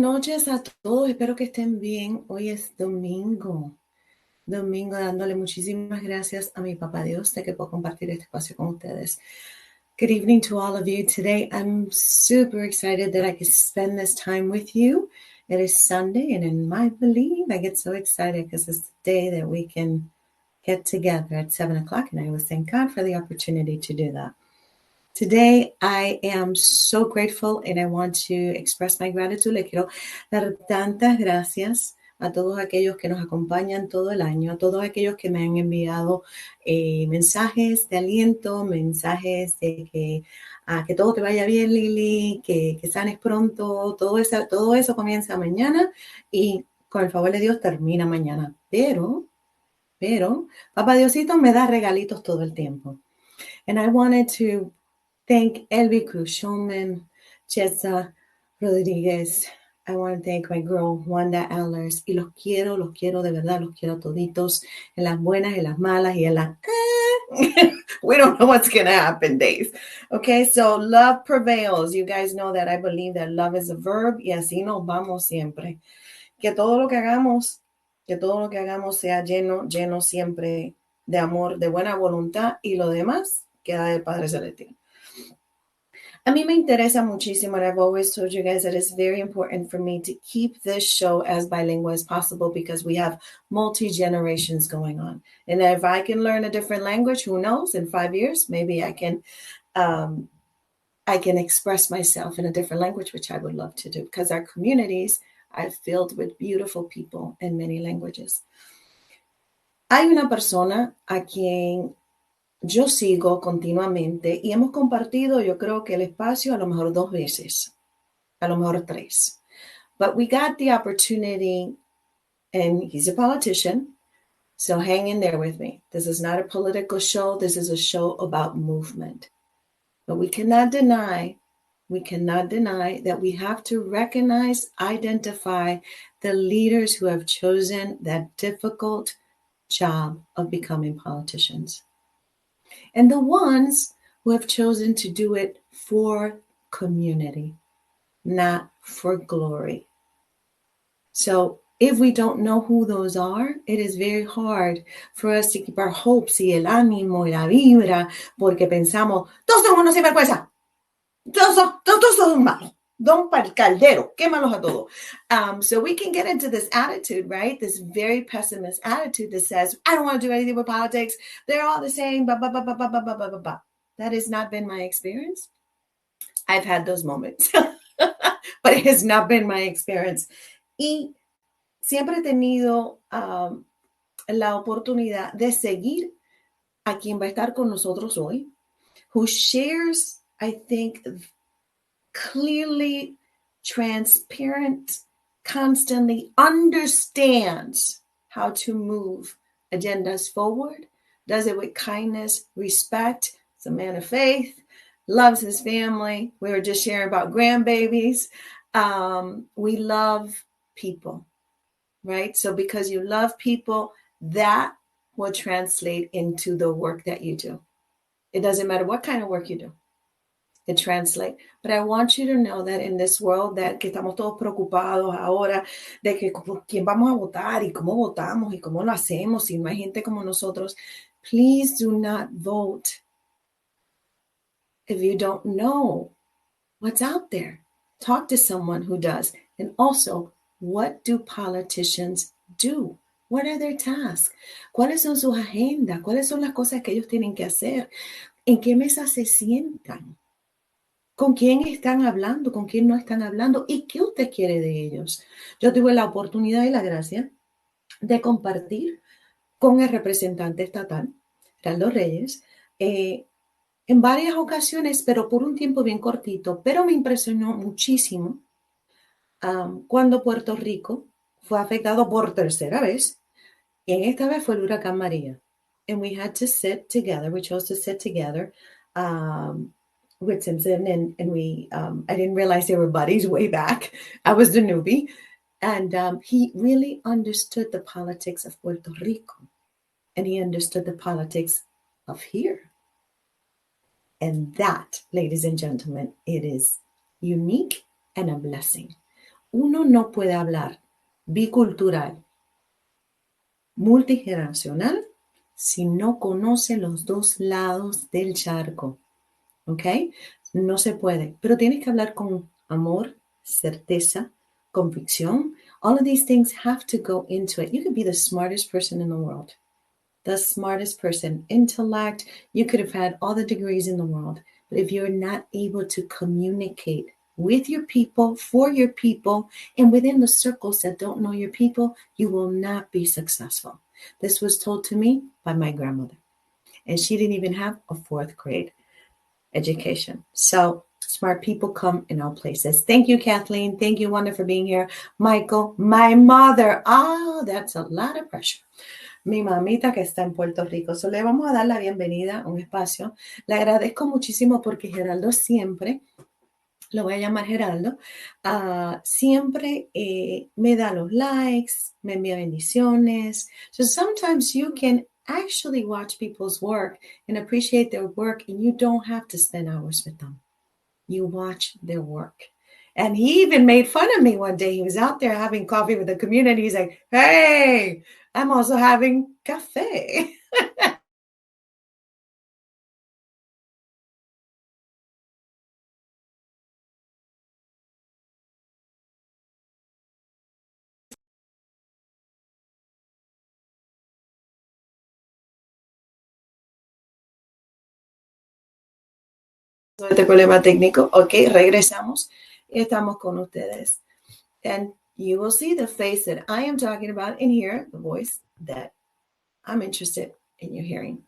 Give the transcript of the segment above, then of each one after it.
noches a todos, espero que estén bien. Hoy es domingo, dándole muchísimas gracias a mi papá Dios de que puedo compartir este espacio con ustedes. Good evening to all of you. Today I'm super excited that I can spend this time with you. It is Sunday, and in my belief, I get so excited because it's the day that we can get together at 7 o'clock, and I always thank God for the opportunity to do that. Today, I am so grateful and I want to express my gratitude. Le quiero dar tantas gracias a todos aquellos que nos acompañan todo el año, a todos aquellos que me han enviado mensajes de aliento, mensajes de que todo te vaya bien, Lili, que sanes pronto. Todo eso comienza mañana y con el favor de Dios termina mañana. Pero, Papá Diosito me da regalitos todo el tiempo. And I wanted to thank Elvi Cruz Shulman, Jessa Rodriguez. I want to thank my girl, Wanda Allers. Y los quiero de verdad, los quiero toditos, en las buenas, en las malas, y en las we don't know what's going to happen days. Okay, so love prevails. You guys know that I believe that love is a verb, y así nos vamos siempre. Que todo lo que hagamos sea lleno siempre de amor, de buena voluntad, y lo demás queda del Padre Celestial. A mí me interesa muchísimo, and I've always told you guys that it's very important for me to keep this show as bilingual as possible because we have multi-generations going on. And if I can learn a different language, who knows, in 5 years, maybe I can express myself in a different language, which I would love to do because our communities are filled with beautiful people in many languages. Hay una persona a quien yo sigo continuamente y hemos compartido, yo creo que el espacio a lo mejor 2 veces, a lo mejor 3. But we got the opportunity, and he's a politician, so hang in there with me. This is not a political show. This is a show about movement. But we cannot deny that we have to recognize, identify the leaders who have chosen that difficult job of becoming politicians. And the ones who have chosen to do it for community, not for glory. So if we don't know who those are, it is very hard for us to keep our hopes y el ánimo y la vibra, porque pensamos, todos son unos sinvergüenza, todos son malos. Don pa'l caldero, quémalos a todos. So we can get into this attitude, right? This very pessimist attitude that says, I don't want to do anything with politics. They're all the same. Blah, blah, blah, blah, blah, blah, blah, blah, blah. That has not been my experience. I've had those moments, but it has not been my experience. Y siempre he tenido la oportunidad de seguir a quien va a estar con nosotros hoy, who shares, I think, clearly transparent, constantly understands how to move agendas forward, does it with kindness, respect. He's a man of faith, loves his family. We were just sharing about grandbabies. We love people, right? So because you love people, that will translate into the work that you do. It doesn't matter what kind of work you do. It translates. But I want you to know that in this world that que estamos todos preocupados ahora de que quién vamos a votar y cómo votamos y cómo lo hacemos si no hay gente como nosotros, please do not vote if you don't know what's out there. Talk to someone who does. And also, what do politicians do? What are their tasks? ¿Cuáles son sus agendas? ¿Cuáles son las cosas que ellos tienen que hacer? ¿En qué mesa se sientan? ¿Con quién están hablando? ¿Con quién no están hablando? ¿Y qué usted quiere de ellos? Yo tuve la oportunidad y la gracia de compartir con el representante estatal, Geraldo Reyes, en varias ocasiones, pero por un tiempo bien cortito. Pero me impresionó muchísimo cuando Puerto Rico fue afectado por tercera vez. Y en esta vez fue el huracán María. And we had to sit together. We chose to sit together with Simpson, and we, I didn't realize they were buddies way back. I was the newbie. And he really understood the politics of Puerto Rico. And he understood the politics of here. And that, ladies and gentlemen, it is unique and a blessing. uno no puede hablar bicultural, multigeneracional, si no conoce los dos lados del charco. ¿Ok? No se puede, pero tienes que hablar con amor, certeza, convicción. All of these things have to go into it. You could be the smartest person in the world, the smartest person, intellect. You could have had all the degrees in the world. But if you're not able to communicate with your people, for your people, and within the circles that don't know your people, you will not be successful. This was told to me by my grandmother, and she didn't even have a fourth grade education. So smart people come in all places. Thank you, Kathleen. Thank you, Wanda, for being here. Michael, my mother. Oh, that's a lot of pressure. Mi mamita que está en Puerto Rico. So, le vamos a dar la bienvenida a un espacio. Le agradezco muchísimo porque Geraldo siempre, lo voy a llamar Geraldo, siempre me da los likes, me envía bendiciones. So sometimes you can actually watch people's work and appreciate their work, and you don't have to spend hours with them. You watch their work. And he even made fun of me one day. He was out there having coffee with the community. He's like, hey, I'm also having cafe. Este problema técnico. Ok, regresamos. Estamos con ustedes. And you will see the face that I am talking about and hear the voice that I'm interested in you hearing.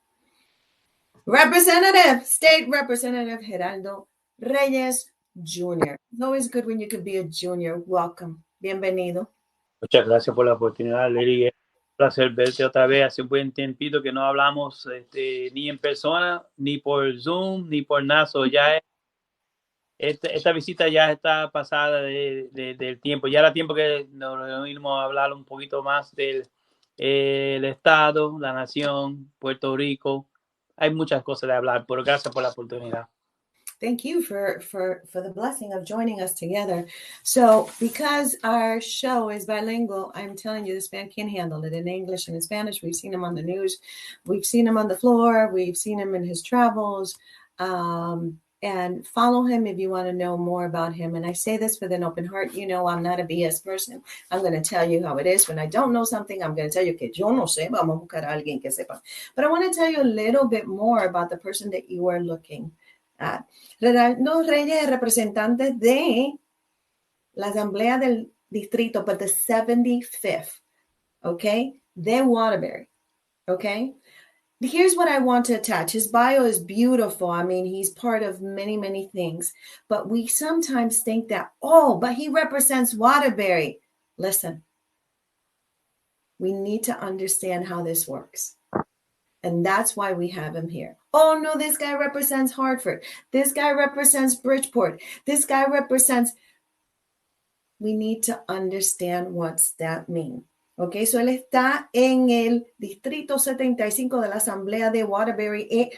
Representative, State Representative Geraldo Reyes Jr. It's always good when you could be a junior. Welcome. Bienvenido. Muchas gracias por la oportunidad, Lely. Es un placer verte otra vez. Hace un buen tiempito que no hablamos ni en persona, ni por Zoom, ni por nada. Ya esta visita ya está pasada del tiempo. Ya era tiempo que nos reunimos a hablar un poquito más del el Estado, la nación, Puerto Rico. Hay muchas cosas de hablar, pero gracias por la oportunidad. Thank you for the blessing of joining us together. So, because our show is bilingual, I'm telling you, this man can handle it in English and in Spanish. We've seen him on the news, we've seen him on the floor, we've seen him in his travels. And follow him if you want to know more about him. And I say this with an open heart. You know, I'm not a BS person. I'm going to tell you how it is. When I don't know something, I'm going to tell you que yo no sé. Vamos a buscar a alguien que sepa. But I want to tell you a little bit more about the person that you are looking at. Geraldo Reyes es representante de la Asamblea del Distrito, but the 75th, okay, de Waterbury, okay? Here's what I want to attach. His bio is beautiful. I mean, he's part of many, many things, but we sometimes think that, oh, but he represents Waterbury. Listen, we need to understand how this works. And that's why we have him here. Oh, no, this guy represents Hartford. This guy represents Bridgeport. This guy represents. We need to understand what's that mean. Ok, so él está en el Distrito 75 de la Asamblea de Waterbury,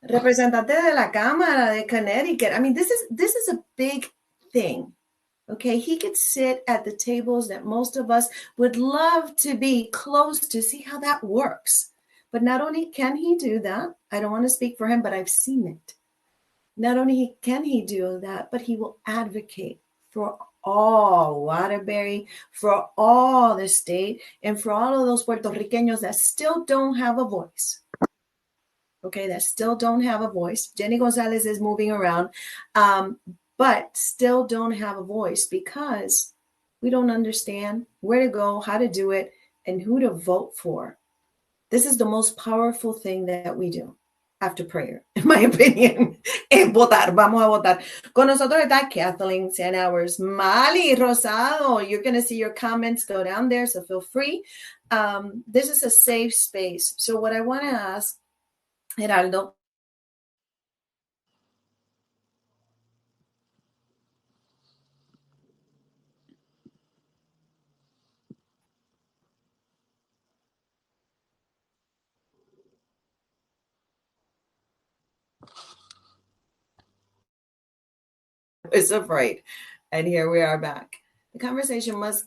representante de la Cámara de Connecticut. I mean, this is a big thing. Okay, he could sit at the tables that most of us would love to be close to, see how that works. But not only can he do that, I don't want to speak for him, but I've seen it. Not only can he do that, but he will advocate for all Waterbury, for all the state, and for all of those Puerto Ricanos that still don't have a voice. Okay, that still don't have a voice. Jenny Gonzalez is moving around, but still don't have a voice because we don't understand where to go, how to do it, and who to vote for. This is the most powerful thing that we do after prayer, in my opinion, es votar. Vamos a votar. Con nosotros está Kathleen Sanhours, Mali Rosado. You're going to see your comments go down there, so feel free. This is a safe space. So what I want to ask, Geraldo, is afraid. And here we are back. The conversation must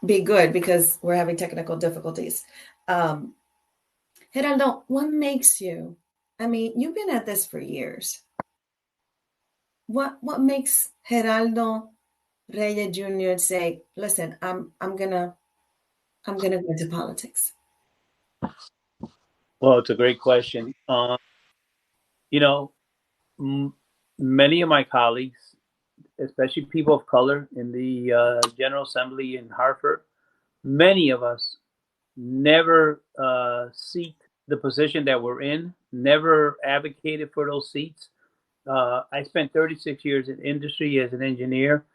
be good because we're having technical difficulties. Geraldo, what makes you? I mean, you've been at this for years. What makes Geraldo Reyes Jr. say, "Listen, I'm gonna go into politics"? Well, it's a great question. You know, many of my colleagues, especially people of color in the General Assembly in Hartford, many of us never seek the position that we're in, never advocated for those seats. I spent 36 years in industry as an engineer,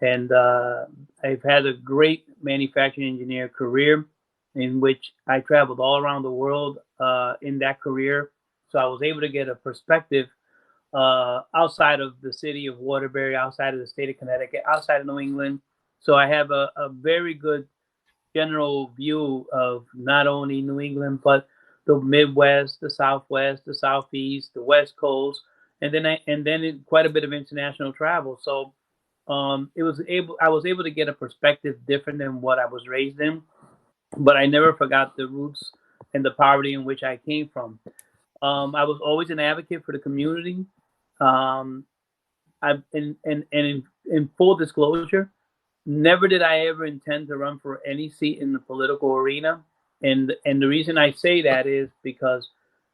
and I've had a great manufacturing engineer career in which I traveled all around the world in that career. So I was able to get a perspective outside of the city of Waterbury, outside of the state of Connecticut, outside of New England. So I have a very good general view of not only New England, but the Midwest, the Southwest, the Southeast, the West Coast, and then quite a bit of international travel. So I was able to get a perspective different than what I was raised in, but I never forgot the roots and the poverty in which I came from. I was always an advocate for the community. Um, in full disclosure, never did I ever intend to run for any seat in the political arena, and the reason I say that is because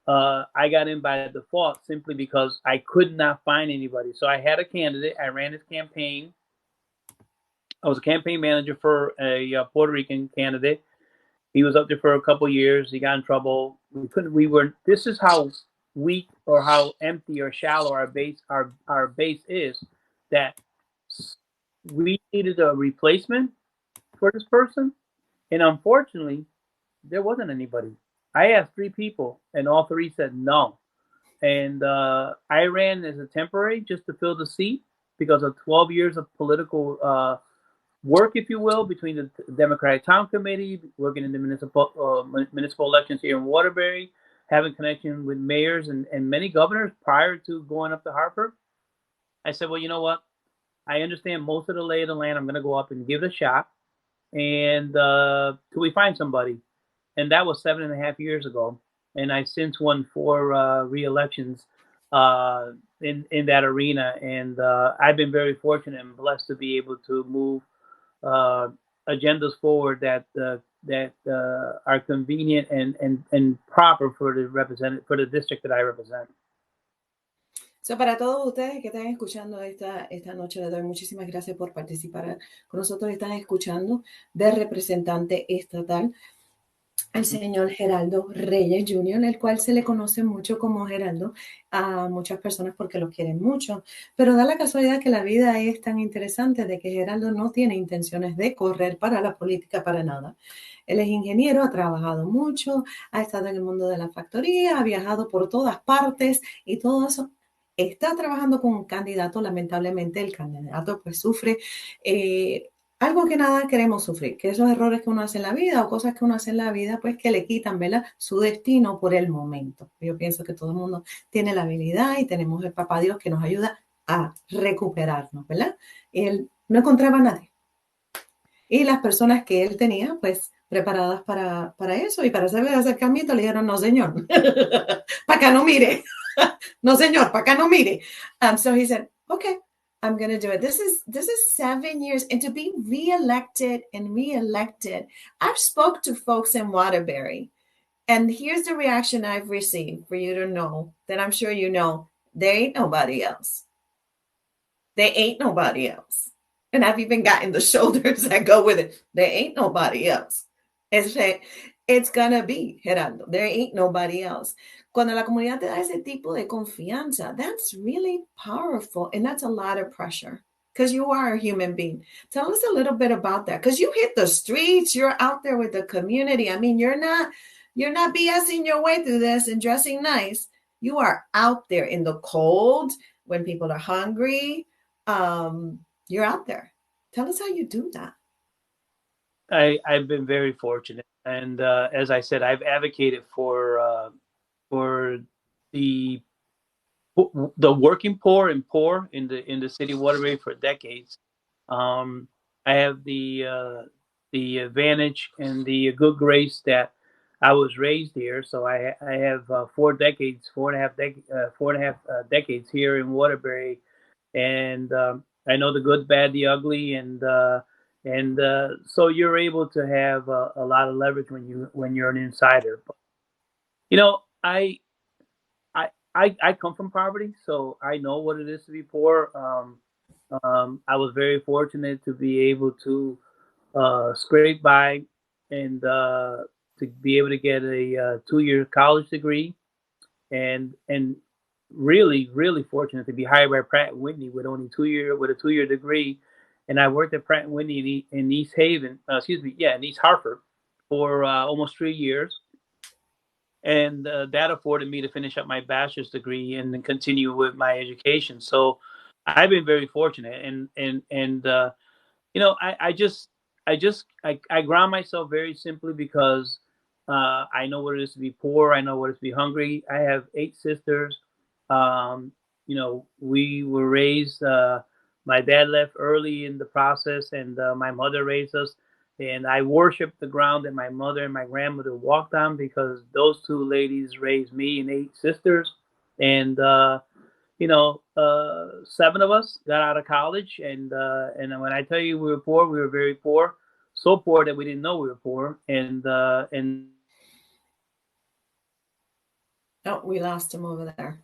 I got in by default simply because I could not find anybody. So I had a candidate. I ran his campaign. I was a campaign manager for a Puerto Rican candidate. He was up there for a couple of years. He got in trouble. We couldn't. We were. This is how weak or how empty or shallow our base is. That we needed a replacement for this person, and unfortunately, there wasn't anybody. I asked 3 people, and all 3 said no. And I ran as a temporary just to fill the seat because of 12 years of political work, if you will, between the Democratic Town Committee, working in the municipal elections here in Waterbury, having connection with mayors and many governors prior to going up to Hartford. I said, well, you know what? I understand most of the lay of the land. I'm going to go up and give it a shot, and till we find somebody. And that was 7.5 years ago. And I since won 4 re-elections in that arena. And I've been very fortunate and blessed to be able to move agendas forward that are convenient and proper for the district that I represent. So, para todos ustedes que están escuchando esta noche, les doy muchísimas gracias por participar con nosotros. Están escuchando de representante estatal al señor Geraldo Reyes Jr., el cual se le conoce mucho como Geraldo a muchas personas porque lo quieren mucho. Pero da la casualidad que la vida es tan interesante de que Geraldo no tiene intenciones de correr para la política para nada. Él es ingeniero, ha trabajado mucho, ha estado en el mundo de la factoría, ha viajado por todas partes y todo eso. Está trabajando con un candidato, lamentablemente el candidato pues sufre algo que nada queremos sufrir, que esos errores que uno hace en la vida o cosas que uno hace en la vida, pues que le quitan, ¿verdad?, su destino por el momento. Yo pienso que todo el mundo tiene la habilidad y tenemos el papá Dios que nos ayuda a recuperarnos, ¿verdad? Él no encontraba a nadie. Y las personas que él tenía, pues, preparadas para eso y para hacerle el acercamiento, le dijeron, no, señor, para acá no mire. No, señor, para acá no mire. So he said, okay, I'm going to do it. This is 7 years. And to be reelected and reelected, I've spoke to folks in Waterbury, and here's the reaction I've received for you to know that I'm sure you know. There ain't nobody else. There ain't nobody else. And I've even gotten the shoulders that go with it. There ain't nobody else. It's gonna be, Geraldo. There ain't nobody else. Cuando la comunidad te da ese tipo de confianza, that's really powerful. And that's a lot of pressure because you are a human being. Tell us a little bit about that, because you hit the streets. You're out there with the community. I mean, you're not BSing your way through this and dressing nice. You are out there in the cold when people are hungry. You're out there. Tell us how you do that. I've been very fortunate, and as I said, I've advocated for the working poor and poor in the city of Waterbury for decades. I have the advantage and the good grace that I was raised here. So I have 4 decades, 4.5 decades here in Waterbury, and I know the good, bad, the ugly, and so you're able to have a lot of leverage when you're an insider. But, you know, I come from poverty, so I know what it is to be poor. I was very fortunate to be able to scrape by and to be able to get a 2 year college degree, and really fortunate to be hired by Pratt and Whitney with only 2 year with a 2 year degree, and I worked at Pratt and Whitney in East Haven, in East Hartford for almost 3 years, and that afforded me to finish up my bachelor's degree and then continue with my education. So I've been very fortunate, and I ground myself very simply because I know what it is to be poor. I know what it is to be hungry. I have 8 sisters. We were raised. My dad left early in the process, and my mother raised us. And I worship the ground that my mother and my grandmother walked on because those two ladies raised me and 8 sisters. And 7 of us got out of college, and when I tell you we were poor, we were very poor, so poor that we didn't know we were poor, and Oh, we lost him over there.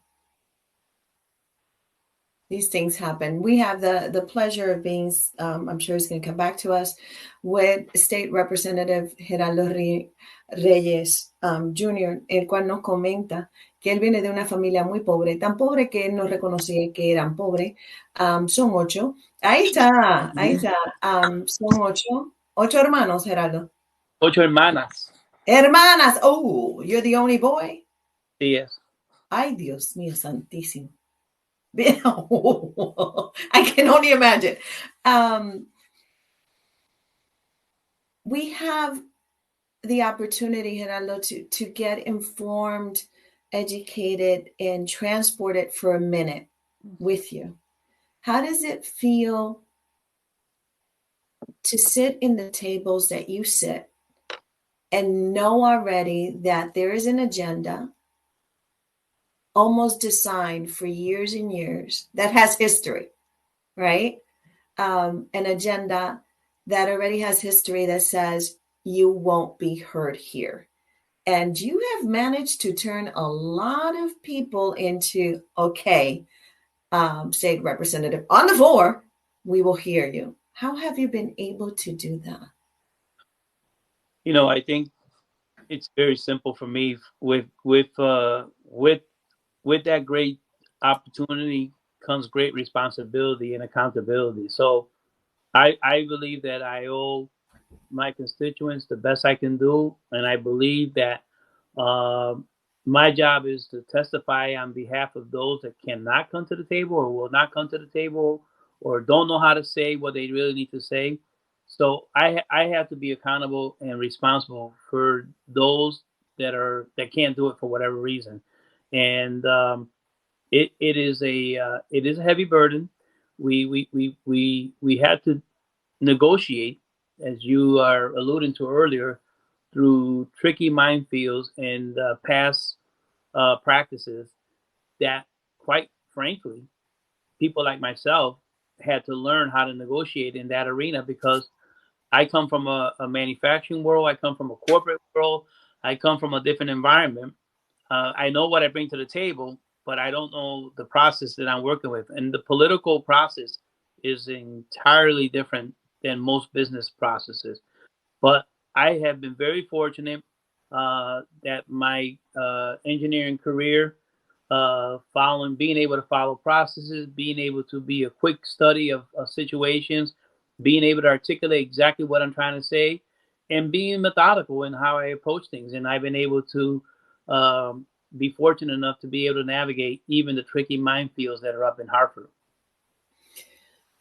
These things happen. We have the pleasure of being, I'm sure he's going to come back to us, with State Representative Geraldo Reyes Jr., el cual nos comenta que él viene de una familia muy pobre, tan pobre que él no reconocía que eran pobres. Son 8. Ahí está. Son 8 hermanos, Geraldo. 8 hermanas. Hermanas. Oh, you're the only boy? Sí es. Ay, Dios mío, santísimo. I can only imagine. We have the opportunity, Geraldo, to get informed, educated, and transported for a minute with you. How does it feel to sit in the tables that you sit and know already that there is an agenda almost designed for years and years that has history, right? An agenda that already has history that says you won't be heard here. And you have managed to turn a lot of people into, okay, State Representative, on the floor, we will hear you. How have you been able to do that? I think it's very simple for me. With that great opportunity comes great responsibility and accountability. So I believe that I owe my constituents the best I can do, and I believe that my job is to testify on behalf of those that cannot come to the table or will not come to the table or don't know how to say what they really need to say. So I have to be accountable and responsible for those that can't do it for whatever reason, and it is a heavy burden. We had to negotiate, as you are alluding to earlier, through tricky minefields and past practices that, quite frankly, people like myself had to learn how to negotiate in that arena because I come from a manufacturing world. I come from a corporate world. I come from a different environment. I know what I bring to the table, but I don't know the process that I'm working with. And the political process is entirely different than most business processes. But I have been very fortunate that my engineering career, being able to follow processes, being able to be a quick study of situations, being able to articulate exactly what I'm trying to say, and being methodical in how I approach things. And I've been able to be fortunate enough to be able to navigate even the tricky minefields that are up in Hartford.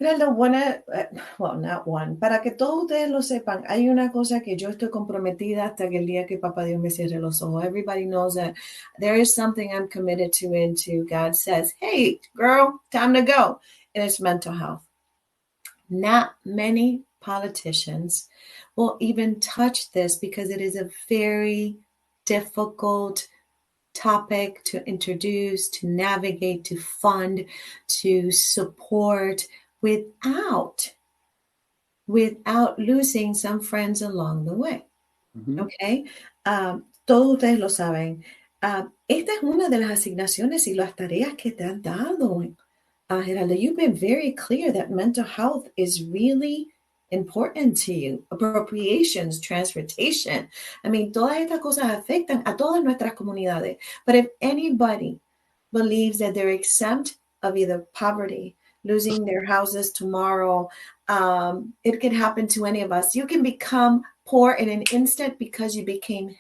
Not one, para que todos ustedes lo sepan, hay una cosa que yo estoy comprometida hasta que el día que Papá Dios me cierre los ojos. Everybody knows that there is something I'm committed to into God says, hey, girl, time to go. And it's mental health. Not many politicians will even touch this because it is a very difficult topic to introduce, to navigate, to fund, to support without losing some friends along the way. Okay. Todos ustedes lo saben. Esta es una de las asignaciones y las tareas que te han dado. Geraldo, you've been very clear that mental health is really important to you. Appropriations, transportation. I mean, todas estas cosas afectan a todas nuestras comunidades. But if anybody believes that they're exempt of either poverty, losing their houses tomorrow, it can happen to any of us. You can become poor in an instant because you became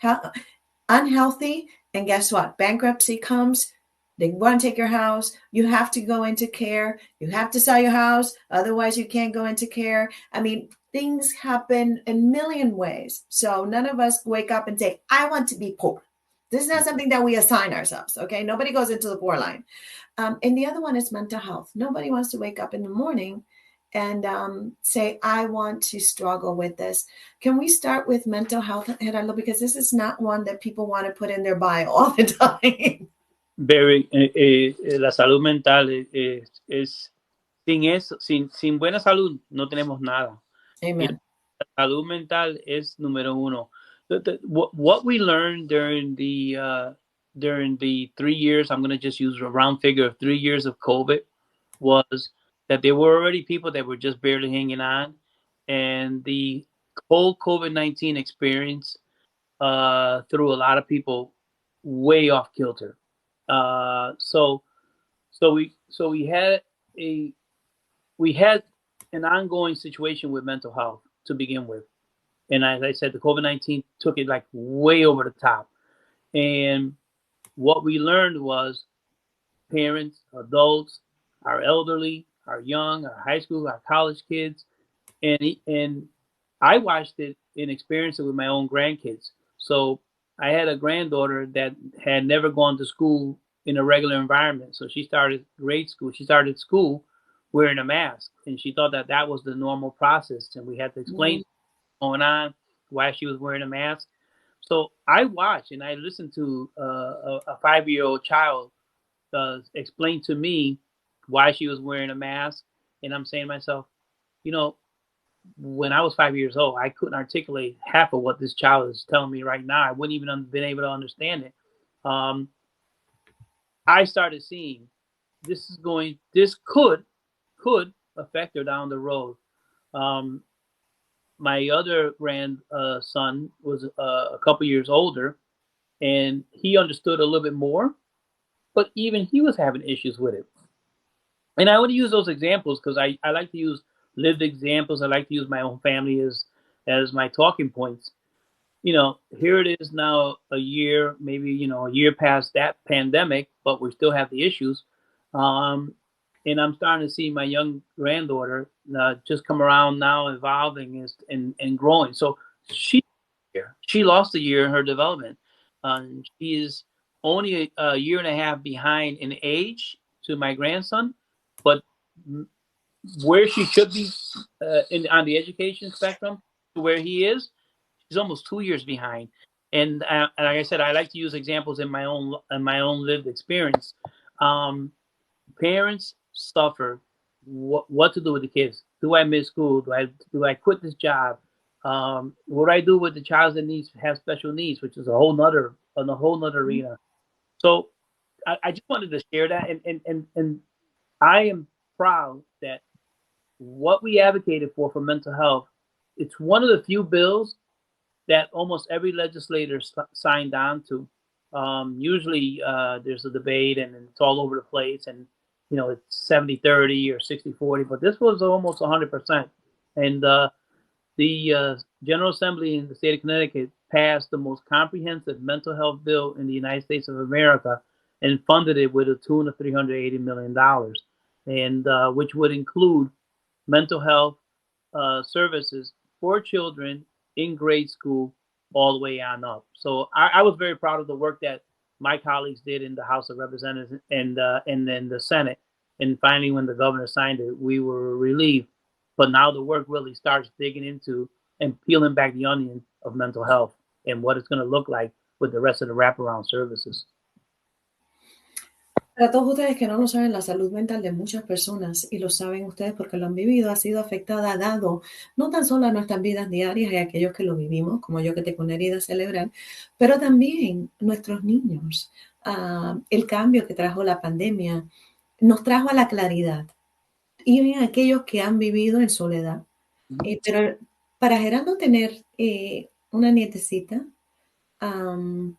unhealthy. And guess what? Bankruptcy comes. They want to take your house. You have to go into care. You have to sell your house. Otherwise, you can't go into care. I mean, things happen in a million ways. So none of us wake up and say, I want to be poor. This is not something that we assign ourselves. Okay. Nobody goes into the poor line. And the other one is mental health. Nobody wants to wake up in the morning and say, I want to struggle with this. Can we start with mental health, Geraldo? Because this is not one that people want to put in their bio all the time. La salud mental es sin eso, sin buena salud no tenemos nada. Amen. La salud mental es número uno. What we learned during the 3 years, I'm going to just use a round figure of 3 years of COVID, was that there were already people that were just barely hanging on, and the whole COVID-19 experience threw a lot of people way off kilter. So we had an ongoing situation with mental health to begin with, and as I said, the COVID-19 took it like way over the top. And what we learned was parents, adults, our elderly, our young, our high school, our college kids, and I watched it and experienced it with my own grandkids. So I had a granddaughter that had never gone to school in a regular environment. So she started grade school. She started school wearing a mask, and she thought that that was the normal process. And we had to explain what's going on, why she was wearing a mask. So I watched and I listened to a 5-year-old child explain to me why she was wearing a mask. And I'm saying to myself, you know, when I was 5 years old, I couldn't articulate half of what this child is telling me right now. I wouldn't even been able to understand it. I started seeing this could affect her down the road. My other grandson was a couple years older, and he understood a little bit more, but even he was having issues with it. And I want to use those examples because I like to use lived examples. I like to use my own family as my talking points. You know, here it is now a year, maybe, a year past that pandemic, but we still have the issues. And I'm starting to see my young granddaughter just come around now, evolving and growing. So she lost a year in her development. She is only a year and a half behind in age to my grandson, but where she should be on the education spectrum to where he is, she's almost 2 years behind. And like I said, I like to use examples in my own lived experience. Parents suffer what to do with the kids. Do I miss school? Do I quit this job? What do I do with the child that have special needs, which is a whole nother arena. So I just wanted to share that, and I am proud that what we advocated for mental health, it's one of the few bills that almost every legislator signed on to. Usually there's a debate and it's all over the place, and it's 70-30 or 60-40, but this was almost 100%. And the General Assembly in the state of Connecticut passed the most comprehensive mental health bill in the United States of America and funded it with a tune of $380 million, and which would include mental health services for children in grade school all the way on up. So I was very proud of the work that my colleagues did in the House of Representatives and then the Senate. And finally, when the governor signed it, we were relieved. But now the work really starts digging into and peeling back the onion of mental health and what it's going to look like with the rest of the wraparound services. Para todos ustedes que no lo saben, la salud mental de muchas personas, y lo saben ustedes porque lo han vivido, ha sido afectada, dado no tan solo a nuestras vidas diarias y a aquellos que lo vivimos, como yo que tengo una herida cerebral, pero también nuestros niños. El cambio que trajo la pandemia nos trajo a la claridad. Y en aquellos que han vivido en soledad. Pero para Geraldo tener una nietecita, un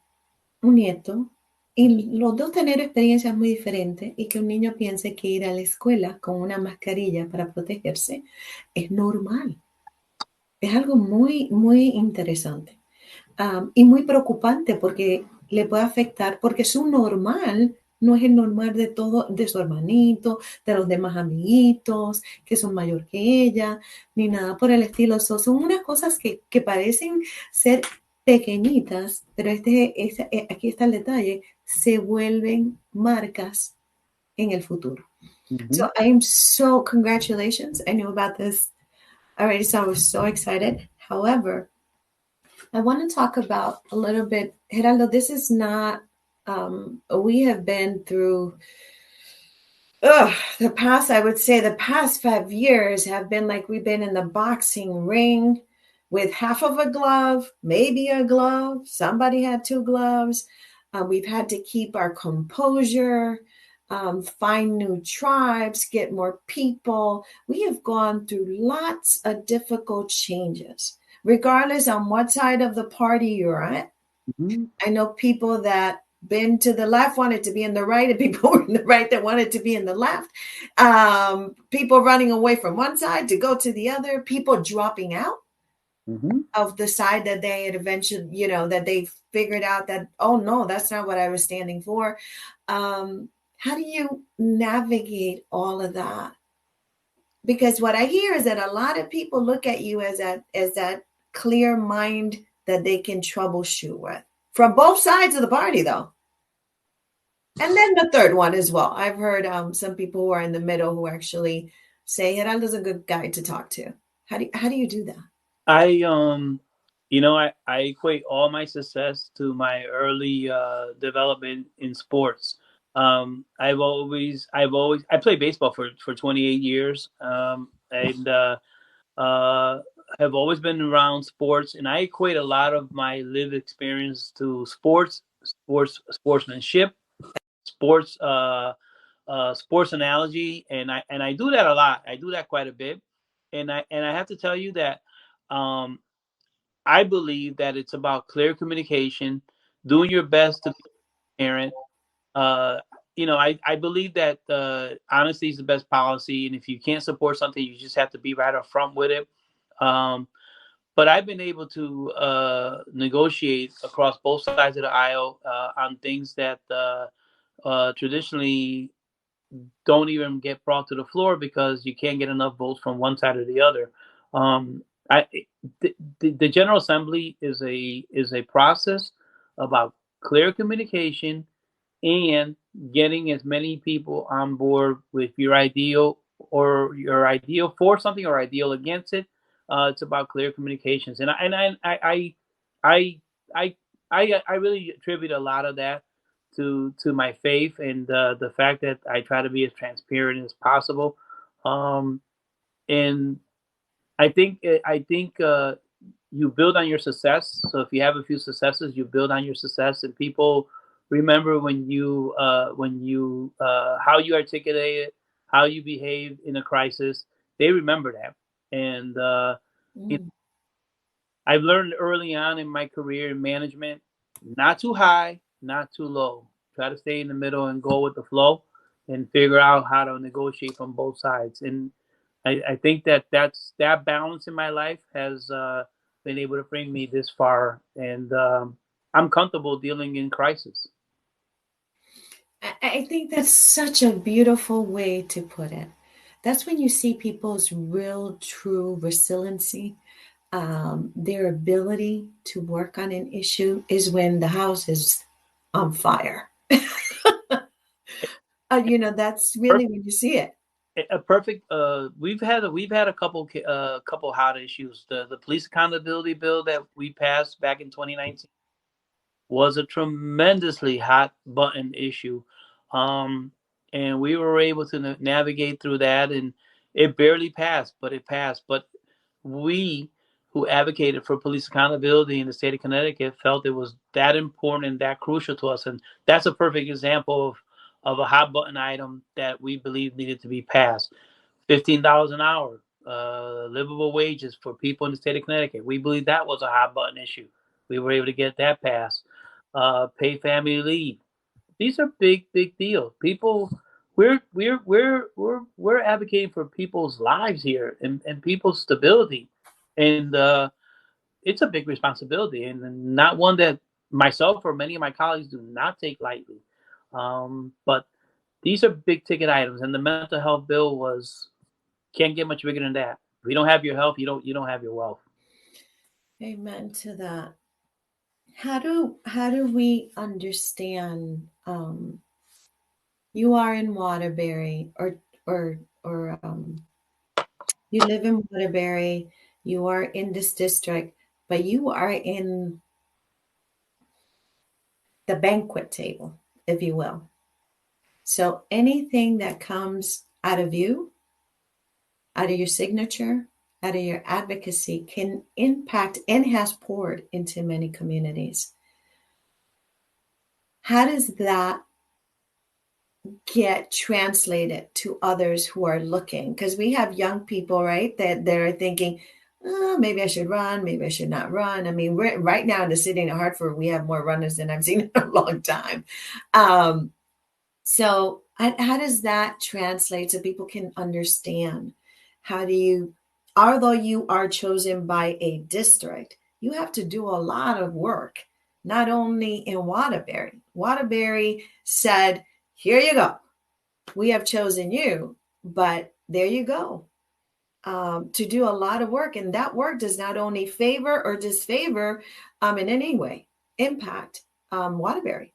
nieto, y los dos tener experiencias muy diferentes y que un niño piense que ir a la escuela con una mascarilla para protegerse es normal. Es algo muy, muy interesante y muy preocupante porque le puede afectar, porque su normal no es el normal de todo, de su hermanito, de los demás amiguitos que son mayor que ella, ni nada por el estilo. Son unas cosas que parecen ser pequeñitas, pero aquí está el detalle, se vuelven marcas en el futuro. So I am so congratulations. I knew about this already, so I was so excited. However, I want to talk about a little bit, Geraldo, this is not, we have been through, I would say the past 5 years have been like we've been in the boxing ring with half of a glove, maybe a glove. Somebody had 2 gloves. We've had to keep our composure, find new tribes, get more people. We have gone through lots of difficult changes, regardless on what side of the party you're at. I know people that been to the left wanted to be in the right, and people were in the right that wanted to be in the left. People running away from one side to go to the other. People dropping out of the side that they had eventually, that they figured out that, oh no, that's not what I was standing for. How do you navigate all of that? Because what I hear is that a lot of people look at you as that clear mind that they can troubleshoot with. From both sides of the party, though. And then the third one as well. I've heard some people who are in the middle who actually say, Geraldo's a good guy to talk to. How do you do that? I equate all my success to my early development in sports. I played baseball for 28 years, and have always been around sports, and I equate a lot of my lived experience to sportsmanship, sports analogy, and I do that a lot. I do that quite a bit, and I have to tell you that I believe that it's about clear communication, doing your best to be a parent. I believe that honesty is the best policy, and if you can't support something, you just have to be right up front with it. But I've been able to negotiate across both sides of the aisle on things that traditionally don't even get brought to the floor because you can't get enough votes from one side or the other. The General Assembly is a process about clear communication and getting as many people on board with your ideal for something or ideal against it. It's about clear communications, and I really attribute a lot of that to my faith and the fact that I try to be as transparent as possible. And I think you build on your success. So if you have a few successes, you build on your success, and people remember when you how you articulate it, how you behave in a crisis. They remember that, and I've learned early on in my career in management, not too high, not too low. Try to stay in the middle and go with the flow, and figure out how to negotiate from both sides. And I think that balance in my life has been able to bring me this far, and I'm comfortable dealing in crisis. I think that's such a beautiful way to put it. That's when you see people's real, true resiliency. Their ability to work on an issue is when the house is on fire. That's really when you see it. a perfect. We've had a couple hot issues. The police accountability bill that we passed back in 2019 was a tremendously hot button issue, um, and we were able to navigate through that, and it barely passed, but it passed. But we who advocated for police accountability in the state of Connecticut felt it was that important and that crucial to us, and that's a perfect example of a hot button item that we believe needed to be passed. $15 an hour, livable wages for people in the state of Connecticut. We believe that was a hot button issue. We were able to get that passed. Pay family leave. These are big deals. People, we're advocating for people's lives here and people's stability, and it's a big responsibility and not one that myself or many of my colleagues do not take lightly. But these are big ticket items, and the mental health bill was can't get much bigger than that. If you don't have your health, you don't have your wealth. Amen to that. How do we understand? You are in Waterbury, or you live in Waterbury. You are in this district, but you are in the banquet table, if you will. So anything that comes out of you, out of your signature, out of your advocacy can impact and has poured into many communities. How does that get translated to others who are looking? Because we have young people, right, that they're thinking, oh, maybe I should run, maybe I should not run. I mean, we're right now in the city of Hartford, we have more runners than I've seen in a long time. So how does that translate so people can understand? How do you, although you are chosen by a district, you have to do a lot of work, not only in Waterbury. Waterbury said, here you go. We have chosen you, but there you go. To do a lot of work. And that work does not only favor or disfavor in any way impact Waterbury.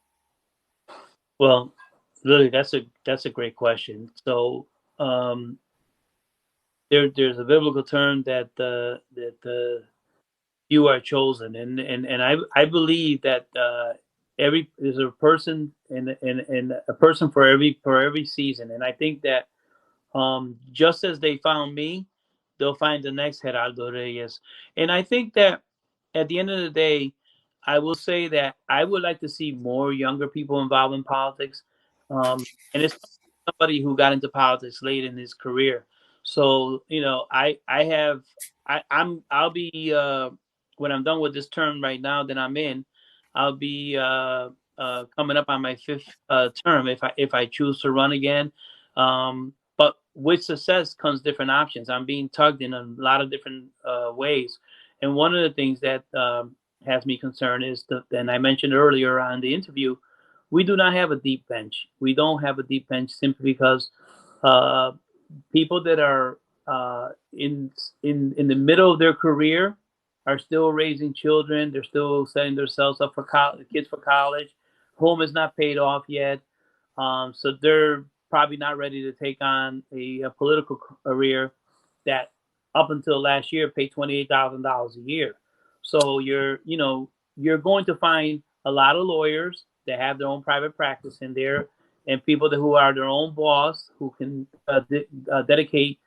Well, really, that's a great question. So there's a biblical term that you are chosen, and I believe that every there's a person and a person for every season, and I think that just as they found me, they'll find the next Geraldo Reyes. And I think that at the end of the day, I will say that I would like to see more younger people involved in politics. And it's somebody who got into politics late in his career. So, I'll be, when I'm done with this term right now that I'm in, I'll be coming up on my fifth term if I choose to run again. But with success comes different options. I'm being tugged in a lot of different ways, and one of the things that has me concerned is, and I mentioned earlier on the interview, we do not have a deep bench. We don't have a deep bench simply because uh, people that are in the middle of their career are still raising children. They're still setting themselves up for kids for college. Home is not paid off yet, so they're probably not ready to take on a political career that up until last year paid $28,000 a year. So you're going to find a lot of lawyers that have their own private practice in there, and people who are their own boss who can dedicate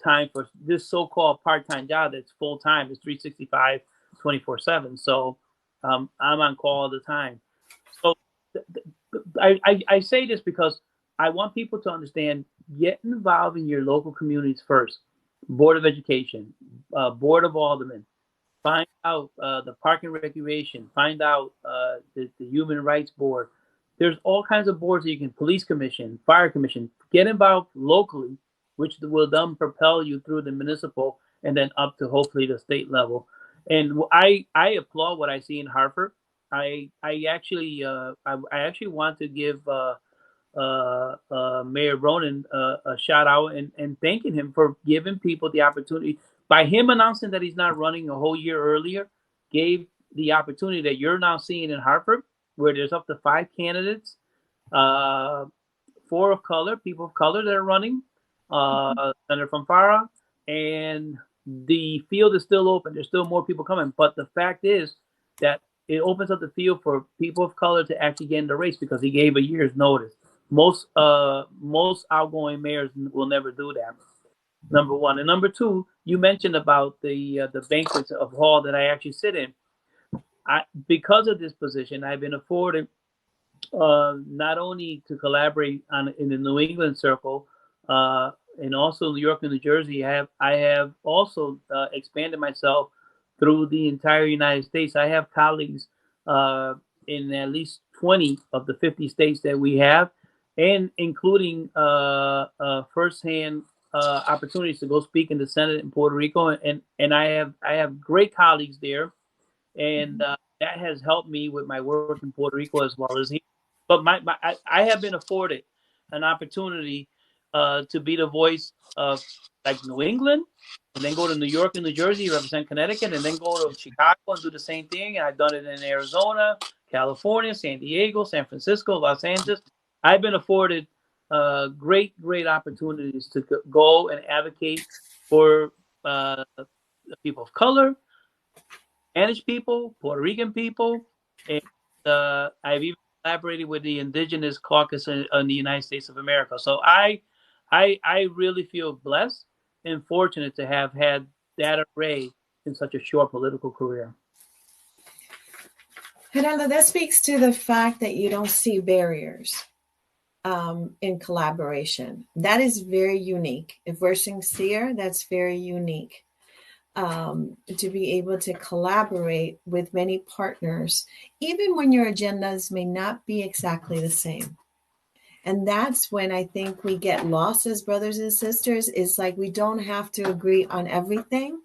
time for this so-called part-time job that's full-time. It's 365, 24/7. So I'm on call all the time. So I say this because I want people to understand, get involved in your local communities first. Board of Education, Board of Aldermen, find out the Park and Recreation, find out the Human Rights Board. There's all kinds of boards that you can, Police Commission, Fire Commission, get involved locally, which will then propel you through the municipal and then up to hopefully the state level. And I applaud what I see in Hartford. I actually want to give Mayor Ronan a shout out and thanking him for giving people the opportunity. By him announcing that he's not running a whole year earlier, gave the opportunity that you're now seeing in Hartford, where there's up to 5 candidates, 4 of color, people of color that are running. Senator from Farah, and the field is still open. There's still more people coming, but the fact is that it opens up the field for people of color to actually get in the race because he gave a year's notice. Most outgoing mayors will never do that. Number one, and number two, you mentioned about the banquets of hall that I actually sit in. Because of this position, I've been afforded not only to collaborate in the New England circle, and also New York and New Jersey. I have also expanded myself through the entire United States. I have colleagues uh, in at least 20 of the 50 states that we have, and including firsthand opportunities to go speak in the Senate in Puerto Rico, and I have great colleagues there, and that has helped me with my work in Puerto Rico as well as here. But I have been afforded an opportunity to be the voice of like New England, and then go to New York and New Jersey, represent Connecticut, and then go to Chicago and do the same thing. And I've done it in Arizona, California, San Diego, San Francisco, Los Angeles. I've been afforded great opportunities to go and advocate for people of color, Spanish people, Puerto Rican people, and I've even collaborated with the Indigenous Caucus in the United States of America. So I really feel blessed and fortunate to have had that array in such a short political career. Geraldo, that speaks to the fact that you don't see barriers in collaboration. That is very unique. If we're sincere, that's very unique. To be able to collaborate with many partners, even when your agendas may not be exactly the same. And that's when I think we get lost as brothers and sisters. It's like we don't have to agree on everything.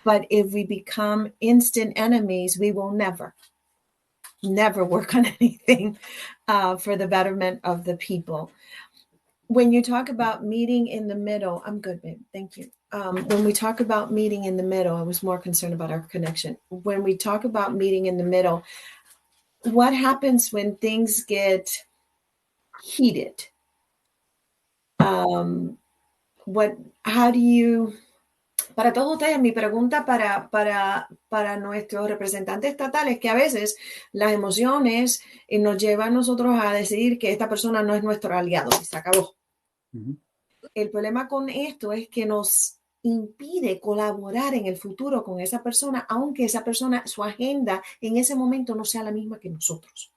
But if we become instant enemies, we will never work on anything for the betterment of the people. When you talk about meeting in the middle, I'm good, babe. Thank you. When we talk about meeting in the middle, I was more concerned about our connection. When we talk about meeting in the middle, what happens when things get heated? How do you, para todos ustedes, mi pregunta para nuestros representantes estatales, que a veces las emociones nos llevan a nosotros a decidir que esta persona no es nuestro aliado y se acabó. Uh-huh. El problema con esto es que nos impide colaborar en el futuro con esa persona, aunque esa persona, su agenda en ese momento no sea la misma que nosotros,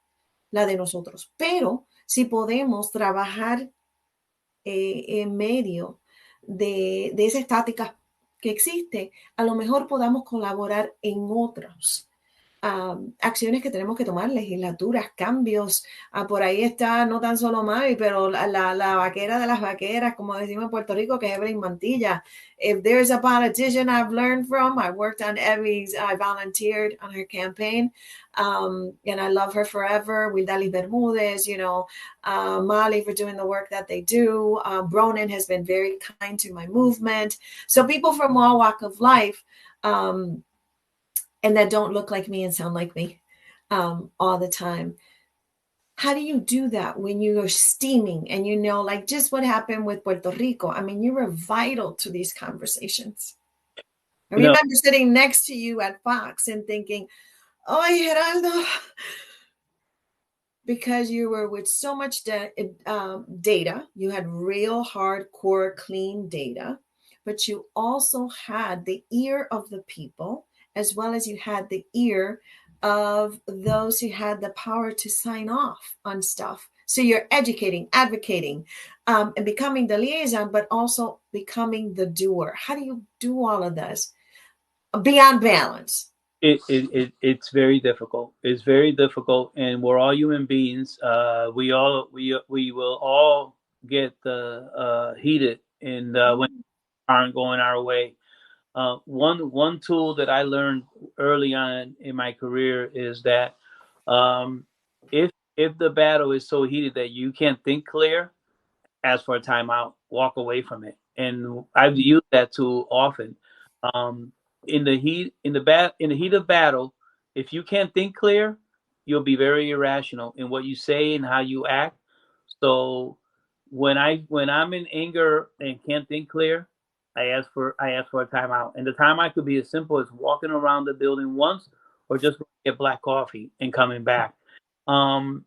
la de nosotros. Pero si podemos trabajar en medio de esa estática que existe, a lo mejor podamos colaborar en otros. Acciones que tenemos que tomar, legislaturas, cambios. Por ahí está no tan solo Mavi, pero la vaquera de las vaqueras, como decimos en Puerto Rico, que es Evelyn Mantilla. If there's a politician I've learned from, I worked on Evie's, I volunteered on her campaign, and I love her forever. Wildalis Bermudez, Mali for doing the work that they do. Bronin has been very kind to my movement. So people from all walk of life, and that don't look like me and sound like me all the time. How do you do that when you are steaming and like just what happened with Puerto Rico? I mean, you were vital to these conversations. I remember sitting next to you at Fox and thinking, oh, Geraldo, because you were with so much data. You had real hardcore clean data, but you also had the ear of the people, as well as you had the ear of those who had the power to sign off on stuff. So you're educating, advocating, and becoming the liaison, but also becoming the doer. How do you do all of this beyond balance? It's very difficult. It's very difficult, and we're all human beings. We will all get heated, and when aren't going our way. One tool that I learned early on in my career is that if the battle is so heated that you can't think clear, ask for a timeout, walk away from it. And I've used that tool often. In the heat of battle, if you can't think clear, you'll be very irrational in what you say and how you act. So when I'm in anger and can't think clear, I ask for a timeout. And the timeout could be as simple as walking around the building once, or just get black coffee and coming back. Um,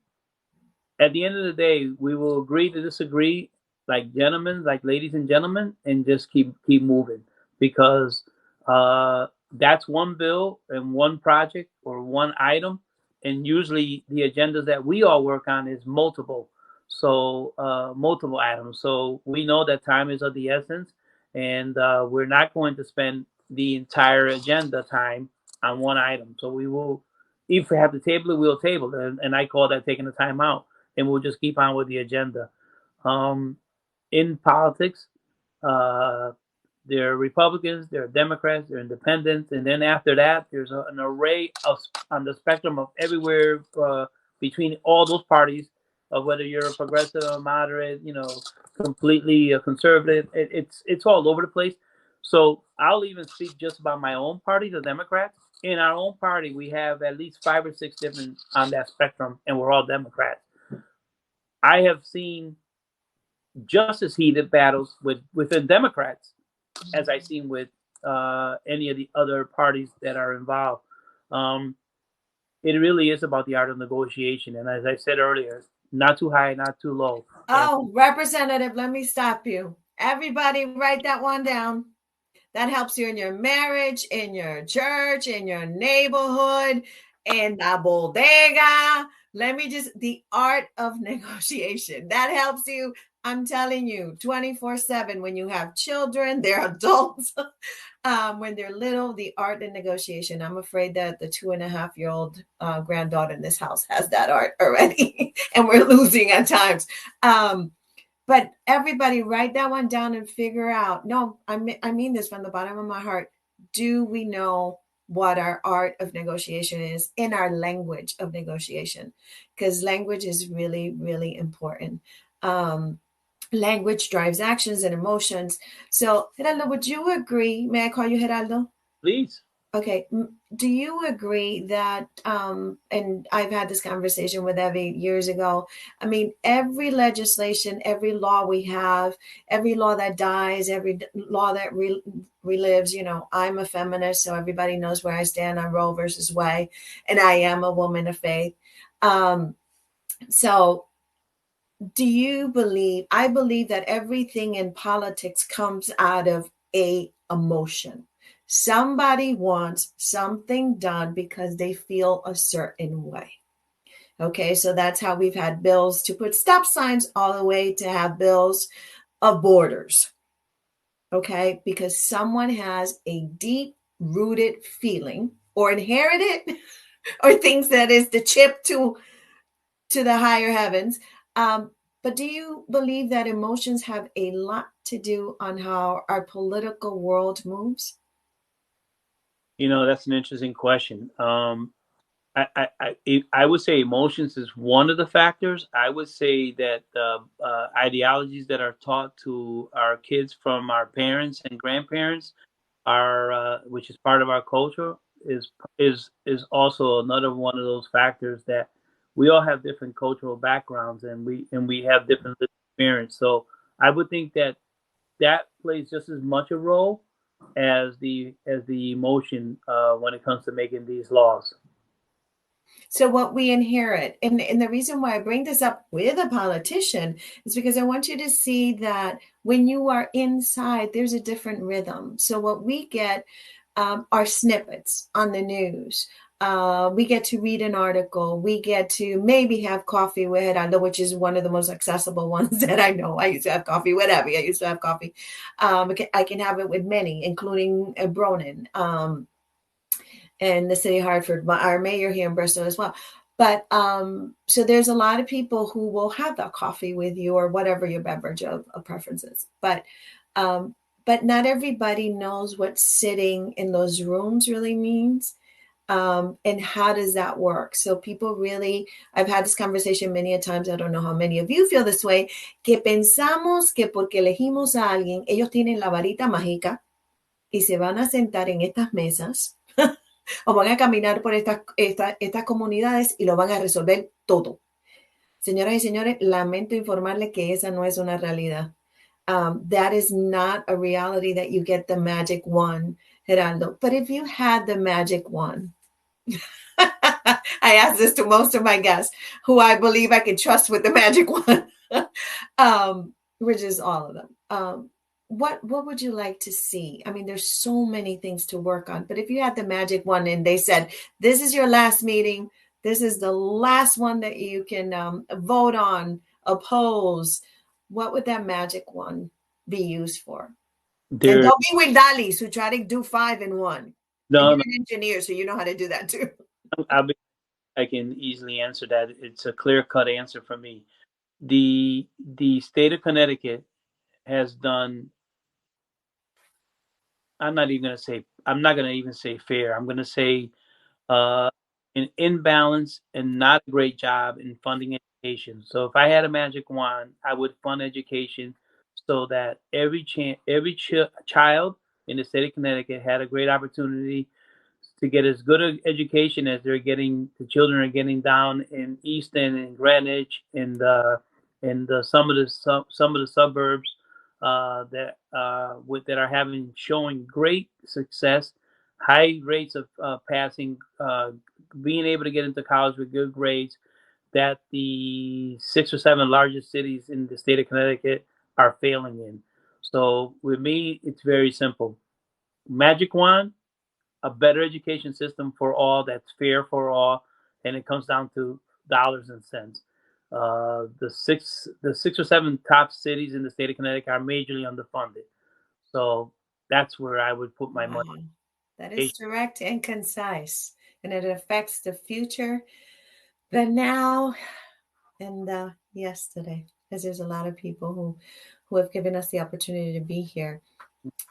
at the end of the day, we will agree to disagree, like gentlemen, like ladies and gentlemen, and just keep moving, because that's one bill and one project or one item, and usually the agendas that we all work on is multiple, so multiple items. So we know that time is of the essence, and we're not going to spend the entire agenda time on one item. So we will, if we have to table it, we'll table it, and I call that taking the time out, and we'll just keep on with the agenda. Um, in politics, uh, there are Republicans, there are Democrats, there are Independents, and then after that, there's an array of on the spectrum of everywhere between all those parties, of whether you're a progressive or moderate, completely a conservative. It's all over the place. So I'll even speak just about my own party, the Democrats. In our own party, we have at least 5 or 6 different on that spectrum, and we're all Democrats. I have seen just as heated battles within Democrats as I've seen with any of the other parties that are involved. It really is about the art of negotiation, and as I said earlier, not too high, not too low. Oh, Representative, let me stop you. Everybody write that one down. That helps you in your marriage, in your church, in your neighborhood, in la bodega. The art of negotiation. That helps you, I'm telling you, 24/7 when you have children, they're adults. When they're little, the art of negotiation. I'm afraid that the 2.5-year-old granddaughter in this house has that art already, and we're losing at times. But everybody write that one down and figure out. No, I mean this from the bottom of my heart. Do we know what our art of negotiation is in our language of negotiation? Because language is really, really important. Language drives actions and emotions. So, Geraldo, would you agree? May I call you Geraldo? Please. Okay. Do you agree that, and I've had this conversation with Evie years ago, I mean, every legislation, every law we have, every law that dies, every law that relives, I'm a feminist, so everybody knows where I stand on Roe versus Wade, and I am a woman of faith. So do you believe, I believe that everything in politics comes out of a emotion. Somebody wants something done because they feel a certain way. Okay, so that's how we've had bills to put stop signs all the way to have bills of borders. Okay, because someone has a deep rooted feeling or inherited or thinks that is the chip to the higher heavens. But do you believe that emotions have a lot to do on how our political world moves? That's an interesting question. I would say emotions is one of the factors. I would say that ideologies that are taught to our kids from our parents and grandparents are, which is part of our culture, is also another one of those factors that we all have different cultural backgrounds, and we have different experience. So I would think that plays just as much a role as the emotion when it comes to making these laws. So what we inherit, and the reason why I bring this up with a politician is because I want you to see that when you are inside, there's a different rhythm. So what we get are snippets on the news. We get to read an article. We get to maybe have coffee with Geraldo, which is one of the most accessible ones that I know. I used to have coffee with Abby. I used to have coffee. I can have it with many, including Bronin. And the city of Hartford, our mayor here in Bristol as well. But so there's a lot of people who will have that coffee with you or whatever your beverage of preference is. But not everybody knows what sitting in those rooms really means. And how does that work? So people really, I've had this conversation many a times. I don't know how many of you feel this way, que pensamos que porque elegimos a alguien, ellos tienen la varita mágica y se van a sentar en estas mesas o van a caminar por estas comunidades y lo van a resolver todo. Señoras y señores, lamento informarle que esa no es una realidad. That is not a reality that you get the magic wand, Geraldo. But if you had the magic wand, I ask this to most of my guests who I believe I can trust with the magic wand, which is all of them. What would you like to see? I mean, there's so many things to work on, but if you had the magic wand and they said, this is your last meeting, this is the last one that you can vote on, oppose, what would that magic wand be used for? And There, don't be with Dalis who try to do 5 in 1. And no, you're no, an engineer, so you know how to do that too. I can easily answer that. It's a clear-cut answer for me. The state of Connecticut has done. I'm not going to even say fair. I'm going to say uh, an imbalance and not a great job in funding education. So if I had a magic wand, I would fund education so that every child in the state of Connecticut had a great opportunity to get as good an education as the children are getting down in Easton and Greenwich and some of the suburbs that are having showing great success, high rates of passing, being able to get into college with good grades. That the 6 or 7 largest cities in the state of Connecticut are failing in. So with me, it's very simple. Magic wand, a better education system for all that's fair for all, and it comes down to dollars and cents. The 6 or 7 top cities in the state of Connecticut are majorly underfunded, so that's where I would put my money. Wow. That is direct and concise, and it affects the future, the now, and the yesterday, because there's a lot of people who have given us the opportunity to be here.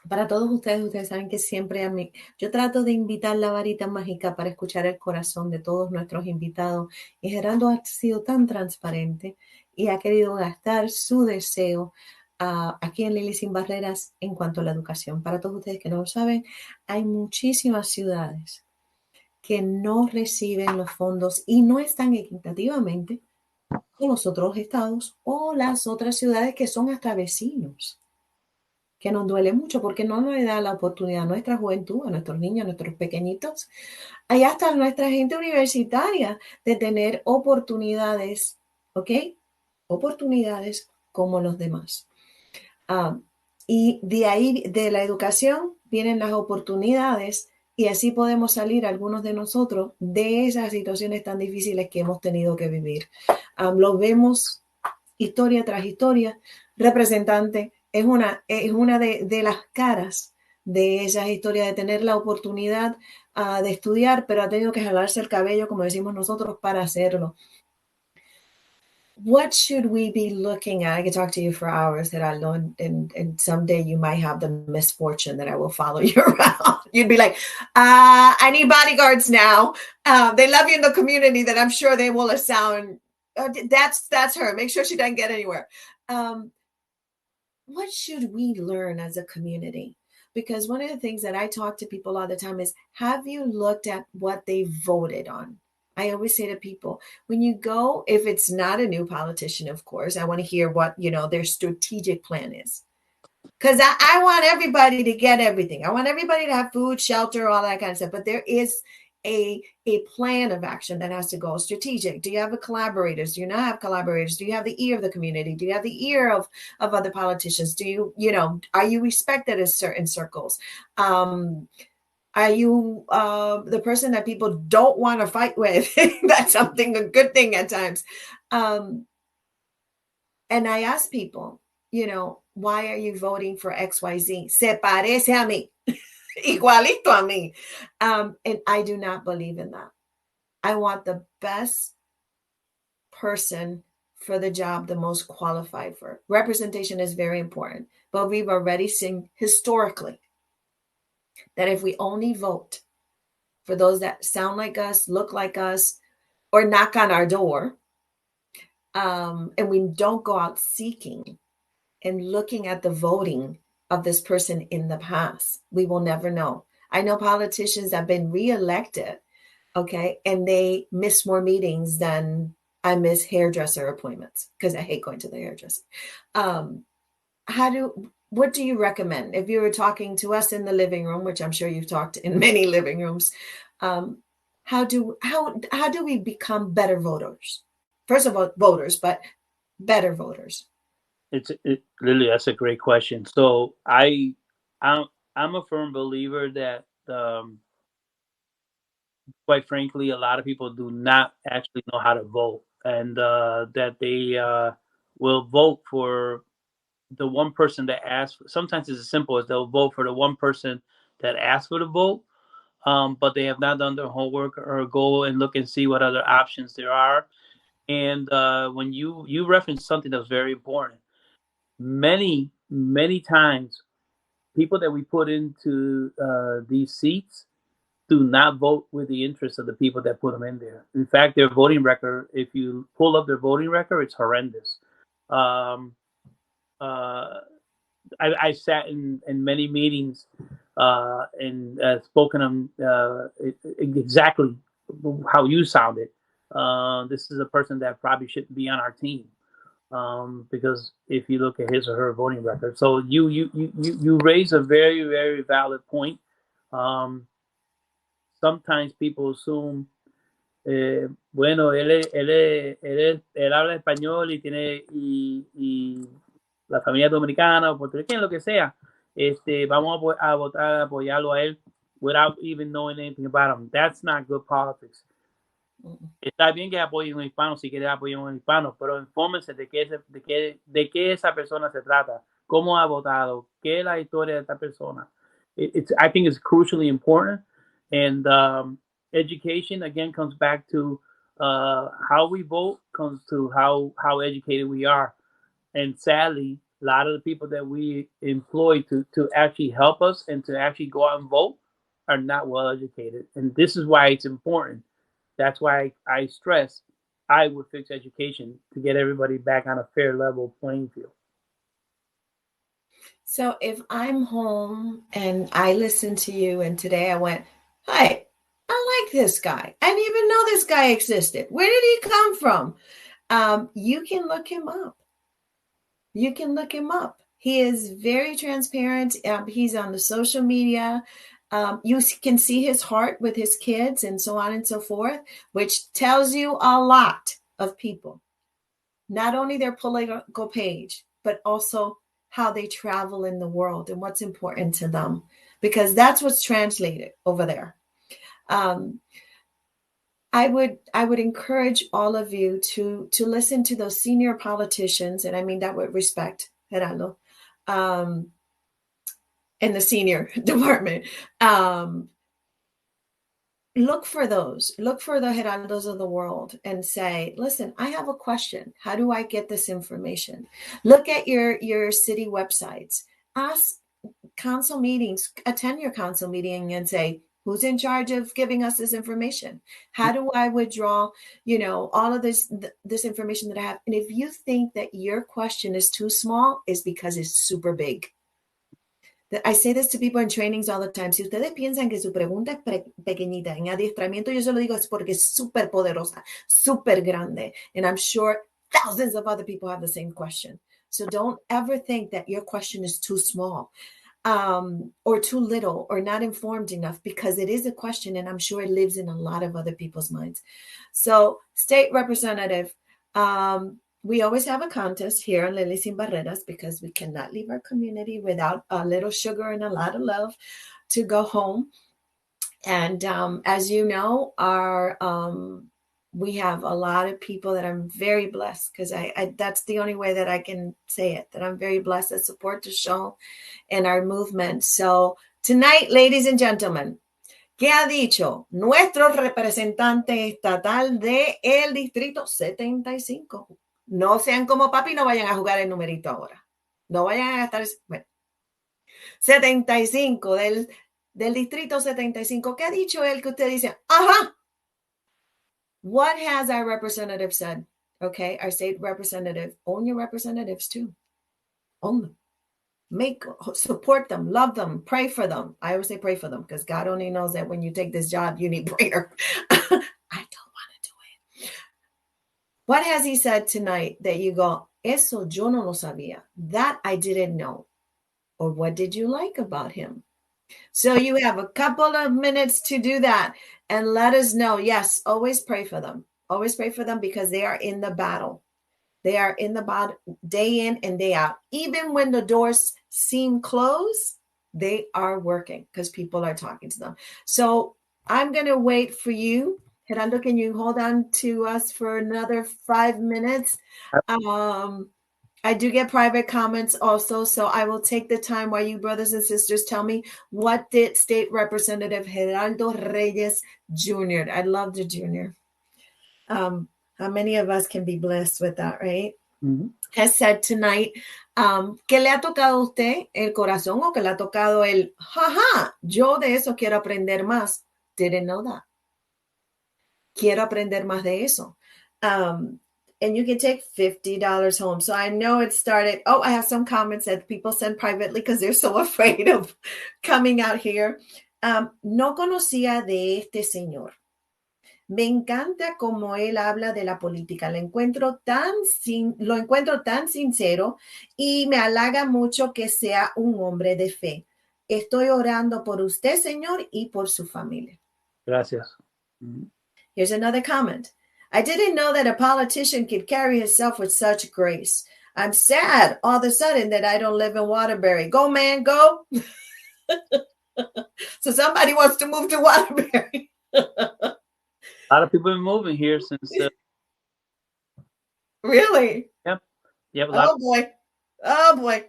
Para todos ustedes saben que siempre yo trato de invitar la varita mágica para escuchar el corazón de todos nuestros invitados. Y Geraldo ha sido tan transparente y ha querido gastar su deseo aquí en Lili Sin Barreras en cuanto a la educación. Para todos ustedes que no lo saben, hay muchísimas ciudades que no reciben los fondos y no están equitativamente con los otros estados o las otras ciudades que son hasta vecinos, que nos duele mucho porque no nos da la oportunidad a nuestra juventud, a nuestros niños, a nuestros pequeñitos, allá hasta nuestra gente universitaria de tener oportunidades, ¿ok? Oportunidades como los demás. Y de ahí, de la educación, vienen las oportunidades y así podemos salir algunos de nosotros de esas situaciones tan difíciles que hemos tenido que vivir. Lo vemos historia tras historia. Representante es una de las caras de esas historias, de tener la oportunidad de estudiar, pero ha tenido que jalarse el cabello, como decimos nosotros, para hacerlo. What should we be looking at? I could talk to you for hours, Geraldo, and someday you might have the misfortune that I will follow you around. You'd be like, I need bodyguards now. They love you in the community that I'm sure they will assign. That's her. Make sure she doesn't get anywhere. What should we learn as a community? Because one of the things that I talk to people all the time is, have you looked at what they voted on? I always say to people, when you go, if it's not a new politician, of course, I want to hear what, their strategic plan is. Because I want everybody to get everything. I want everybody to have food, shelter, all that kind of stuff. But there is a plan of action that has to go strategic. Do you have collaborators? Do you not have collaborators? Do you have the ear of the community? Do you have the ear of other politicians? Do you, are you respected in certain circles? Are you the person that people don't want to fight with? That's a good thing at times. And I ask people, why are you voting for XYZ? Se parece a mí. Igualito a mí. And I do not believe in that. I want the best person for the job, the most qualified for. Representation is very important. But we've already seen historically that if we only vote for those that sound like us, look like us, or knock on our door, and we don't go out seeking and looking at the voting of this person in the past, we will never know. I know politicians that have been reelected, okay, and they miss more meetings than I miss hairdresser appointments because I hate going to the hairdresser. What do you recommend if you were talking to us in the living room, which I'm sure you've talked in many living rooms? How do we become better voters? First of all, voters, but better voters. Lily, that's a great question. So I'm a firm believer that quite frankly, a lot of people do not actually know how to vote, and that they will vote for the one person that asks. Sometimes it's as simple as they'll vote for the one person that asks for the vote, but they have not done their homework or go and look and see what other options there are. And when you reference something that's very important, many times people that we put into these seats do not vote with the interest of the people that put them in there. In fact, their voting record, if you pull up their voting record, it's horrendous. I sat in many meetings and spoken on exactly how you sounded. This is a person that probably shouldn't be on our team. Because if you look at his or her voting record, so you raise a very, very valid point. Sometimes people assume, bueno, él habla español y tiene y la familia dominicana o puertorriqueña, lo que sea, vamos a votar, a apoyarlo a él without even knowing anything about him. That's not good politics. Está bien que apoyen a un hispano si quiere apoyar a un hispano, pero infórmense de qué esa persona se trata, cómo ha votado, qué es la historia de esta persona. I think it's crucially important. And education, again, comes back to how we vote, comes to how educated we are. And sadly, a lot of the people that we employ to actually help us and to actually go out and vote are not well educated. And this is why it's important. That's why I stress I would fix education to get everybody back on a fair level playing field. So if I'm home and I listen to you and today I went, hey, I like this guy. I didn't even know this guy existed. Where did he come from? You can look him up. You can look him up. He is very transparent. He's on the social media. You can see his heart with his kids and so on and so forth, which tells you a lot of people. Not only their political page, but also how they travel in the world and what's important to them, because that's what's translated over there. I would encourage all of you to listen to those senior politicians, and I mean that with respect, Geraldo, in the senior department. Look for the Geraldos of the world and say, listen, I have a question. How do I get this information? Look at your city websites. Ask council meetings, attend your council meeting and say, who's in charge of giving us this information? How do I withdraw, all of this information that I have? And if you think that your question is too small, it's because it's super big. I say this to people in trainings all the time. Si ustedes piensan que su pregunta es pequeñita, en adiestramiento yo se lo digo es porque es súper poderosa, súper grande. And I'm sure thousands of other people have the same question. So don't ever think that your question is too small or too little or not informed enough, because it is a question and I'm sure it lives in a lot of other people's minds. So state representative, we always have a contest here on Lily Sin Barreras because we cannot leave our community without a little sugar and a lot of love to go home. And as you know, we have a lot of people that I'm very blessed, because I that's the only way that I can say it, that I'm very blessed that support the show and our movement. So tonight, ladies and gentlemen, ¿qué ha dicho nuestro representante estatal de el Distrito 75? No sean como papi, no vayan a jugar el numerito ahora. No vayan a gastar, 75 del Distrito 75. ¿Qué ha dicho él que usted dice, ajá? What has our representative said? Okay, our state representative. Own your representatives too. Own them. Support them, love them, pray for them. I always say pray for them, because God only knows that when you take this job, you need prayer. I don't want to do it. What has he said tonight that you go, eso yo no lo sabía. That I didn't know. Or what did you like about him? So you have a couple of minutes to do that and let us know. Yes, always pray for them. Always pray for them because they are in the battle. They are in the battle day in and day out. Even when the doors seem closed, they are working because people are talking to them. So I'm going to wait for you. Geraldo, can you hold on to us for another 5 minutes? I do get private comments also, so I will take the time while you brothers and sisters tell me, what did State Representative Geraldo Reyes Jr., I love the junior. How many of us can be blessed with that, right? Mm-hmm. Has said tonight, ¿qué le ha tocado a usted el corazón o que le ha tocado el, jaja, yo de eso quiero aprender más? Didn't know that. Quiero aprender más de eso. And you can take $50 home. So I know it started. Oh, I have some comments that people send privately because they're so afraid of coming out here. No conocía de este señor. Me encanta cómo él habla de la política. Lo encuentro tan sincero y me halaga mucho que sea un hombre de fe. Estoy orando por usted, señor, y por su familia. Gracias. Mm-hmm. Here's another comment. I didn't know that a politician could carry himself with such grace. I'm sad all of a sudden that I don't live in Waterbury. Go, man, go. So somebody wants to move to Waterbury. A lot of people have been moving here since. Really? Yep. Yep. Oh boy.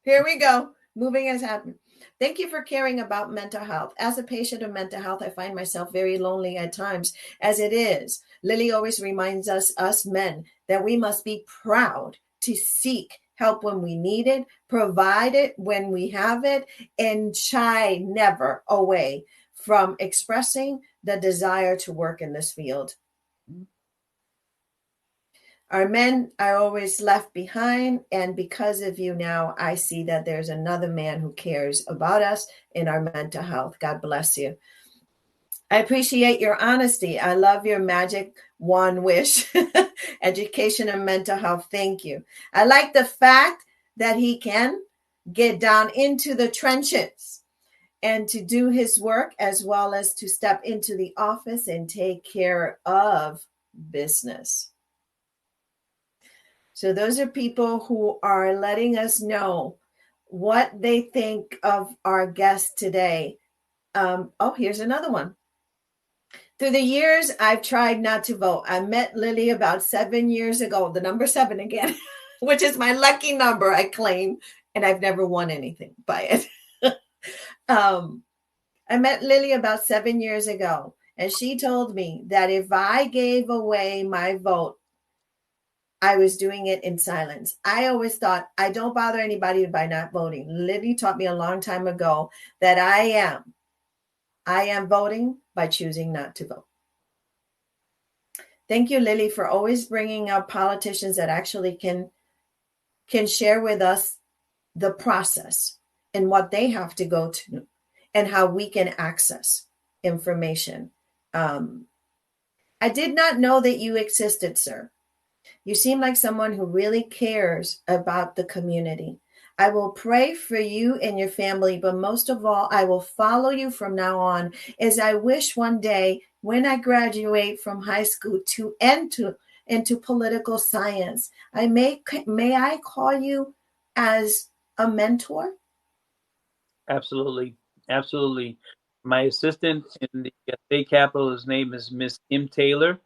Here we go. Moving has happened. Thank you for caring about mental health. As a patient of mental health, I find myself very lonely at times, as it is. Lily always reminds us men, that we must be proud to seek help when we need it, provide it when we have it, and shy never away from expressing the desire to work in this field. Our men are always left behind, and because of you now, I see that there's another man who cares about us in our mental health. God bless you. I appreciate your honesty. I love your magic one wish, education and mental health. Thank you. I like the fact that he can get down into the trenches and to do his work, as well as to step into the office and take care of business. So those are people who are letting us know what they think of our guest today. Here's another one. Through the years, I've tried not to vote. I met Lily about 7 years ago, the number 7 again, which is my lucky number, I claim, and I've never won anything by it. I met Lily about 7 years ago, and she told me that if I gave away my vote, I was doing it in silence. I always thought, I don't bother anybody by not voting. Lily taught me a long time ago that I am voting by choosing not to vote. Thank you, Lily, for always bringing up politicians that actually can share with us the process and what they have to go to and how we can access information. I did not know that you existed, sir. You seem like someone who really cares about the community. I will pray for you and your family, but most of all, I will follow you from now on, as I wish one day when I graduate from high school to enter into political science. May I call you as a mentor? Absolutely. Absolutely. My assistant in the state capitol, his name is Miss Kim Taylor.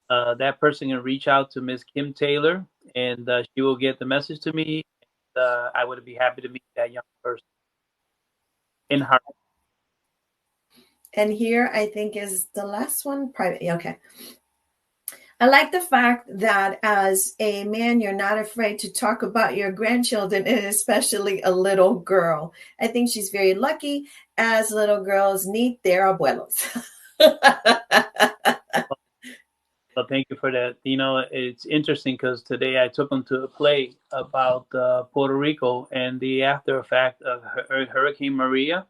That person can reach out to Miss Kim Taylor, and she will get the message to me. I would be happy to meet that young person in her. And here, I think, is the last one. Private. Okay. I like the fact that as a man, you're not afraid to talk about your grandchildren, and especially a little girl. I think she's very lucky, as little girls need their abuelos. Well, thank you for that. You know, it's interesting because today I took them to a play about Puerto Rico and the after effect of Hurricane Maria.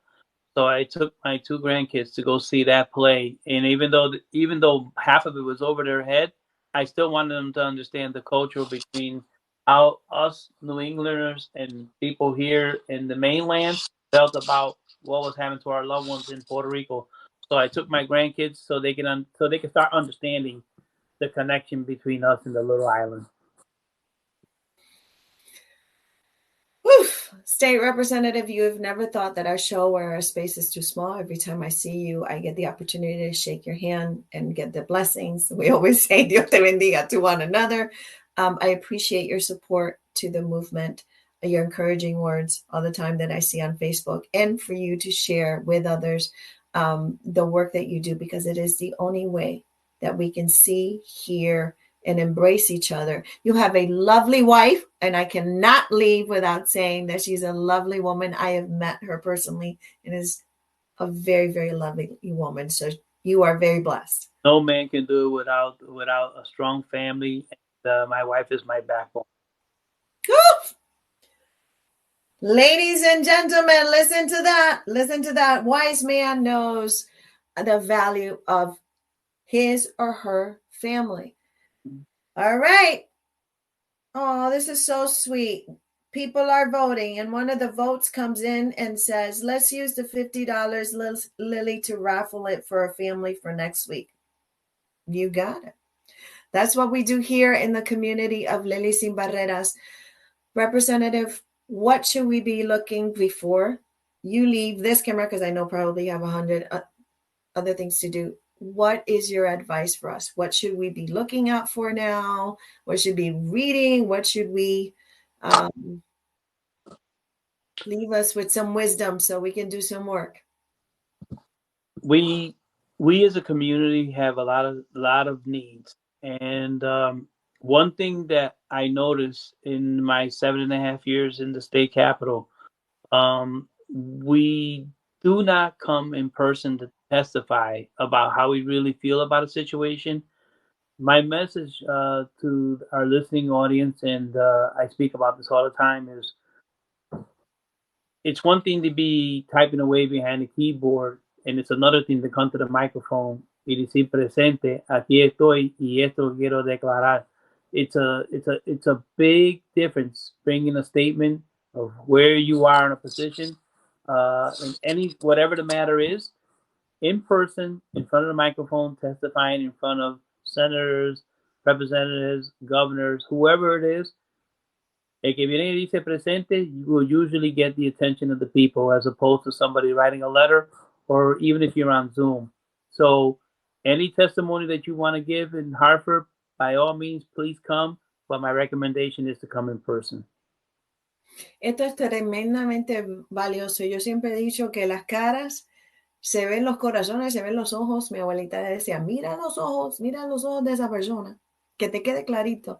So I took my 2 grandkids to go see that play, and even though half of it was over their head, I still wanted them to understand the culture between how us New Englanders and people here in the mainland felt about what was happening to our loved ones in Puerto Rico. So I took my grandkids so they can start understanding the connection between us and the little island. Oof. State Representative, you have never thought that our show or our space is too small. Every time I see you, I get the opportunity to shake your hand and get the blessings. We always say Dios te bendiga to one another. I appreciate your support to the movement, your encouraging words all the time that I see on Facebook, and for you to share with others the work that you do, because it is the only way that we can see, hear, and embrace each other. You have a lovely wife, and I cannot leave without saying that she's a lovely woman. I have met her personally and is a very, very lovely woman. So you are very blessed. No man can do it without a strong family. And my wife is my backbone. Oof. Ladies and gentlemen, listen to that. Listen to that. Wise man knows the value of his or her family. All right. Oh, this is so sweet. People are voting, and one of the votes comes in and says, let's use the $50, Lily, to raffle it for a family for next week. You got it. That's what we do here in the community of Lily Sin Barreras. Representative, what should we be looking before you leave this camera? Because I know probably you have 100 other things to do. What is your advice for us? What should we be looking out for now? What should we be reading? What should we leave us with some wisdom so we can do some work? We as a community have a lot of needs, and one thing that I noticed in my 7.5 years in the state capitol, we do not come in person to testify about how we really feel about a situation. My message to our listening audience, and I speak about this all the time, is it's one thing to be typing away behind the keyboard, and it's another thing to come to the microphone y decir presente, aquí estoy y esto quiero declarar. It's a big difference bringing a statement of where you are in a position, in whatever the matter is, in person, in front of the microphone, testifying in front of senators, representatives, governors, whoever it is. El que viene y dice presente, you will usually get the attention of the people, as opposed to somebody writing a letter, or even if you're on Zoom. So any testimony that you want to give in Hartford, by all means, please come. But my recommendation is to come in person. Esto es tremendamente valioso. Yo siempre he dicho que las caras se ven, los corazones, se ven los ojos. Mi abuelita decía, mira los ojos de esa persona, que te quede clarito.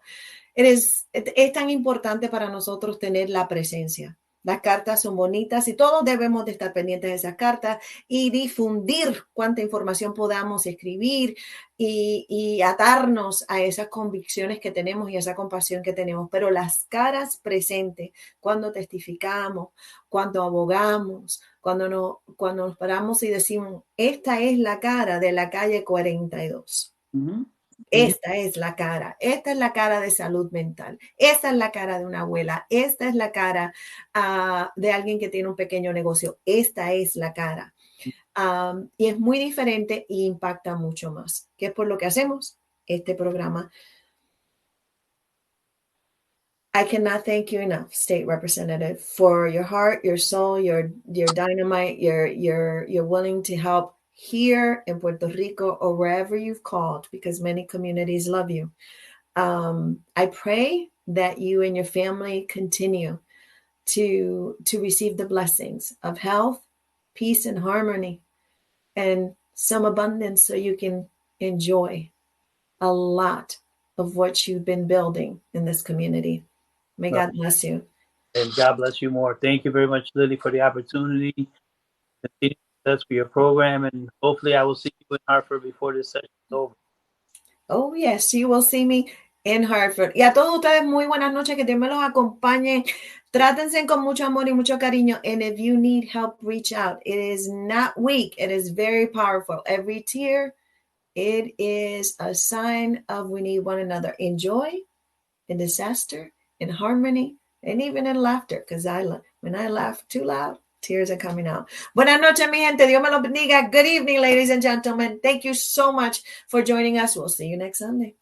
Es tan importante para nosotros tener la presencia. Las cartas son bonitas y todos debemos de estar pendientes de esas cartas y difundir cuánta información podamos escribir y atarnos a esas convicciones que tenemos y esa compasión que tenemos. Pero las caras presentes, cuando testificamos, cuando abogamos, cuando nos paramos y decimos, esta es la cara de la calle 42. Uh-huh. Esta es la cara de salud mental, esta es la cara de una abuela, esta es la cara de alguien que tiene un pequeño negocio, esta es la cara. Y es muy diferente e impacta mucho más, que es por lo que hacemos este programa. I cannot thank you enough, State Representative, for your heart, your soul, your dynamite, you're willing to help here in Puerto Rico or wherever you've called, because many communities love you. I pray that you and your family continue to receive the blessings of health, peace, and harmony, and some abundance so you can enjoy a lot of what you've been building in this community. May God bless you. And God bless you more. Thank you very much, Lily, for the opportunity. That's for your program, and hopefully I will see you in Hartford before this session is over. Oh, yes, you will see me in Hartford. Y a todos ustedes, muy buenas noches, que Dios me los acompañe. Trátense con mucho amor y mucho cariño. And if you need help, reach out. It is not weak. It is very powerful. Every tear It is a sign of we need one another in joy, in disaster, in harmony, and even in laughter. Because when I laugh too loud, tears are coming out. Buenas noches, mi gente. Dios me lo bendiga. Good evening, ladies and gentlemen. Thank you so much for joining us. We'll see you next Sunday.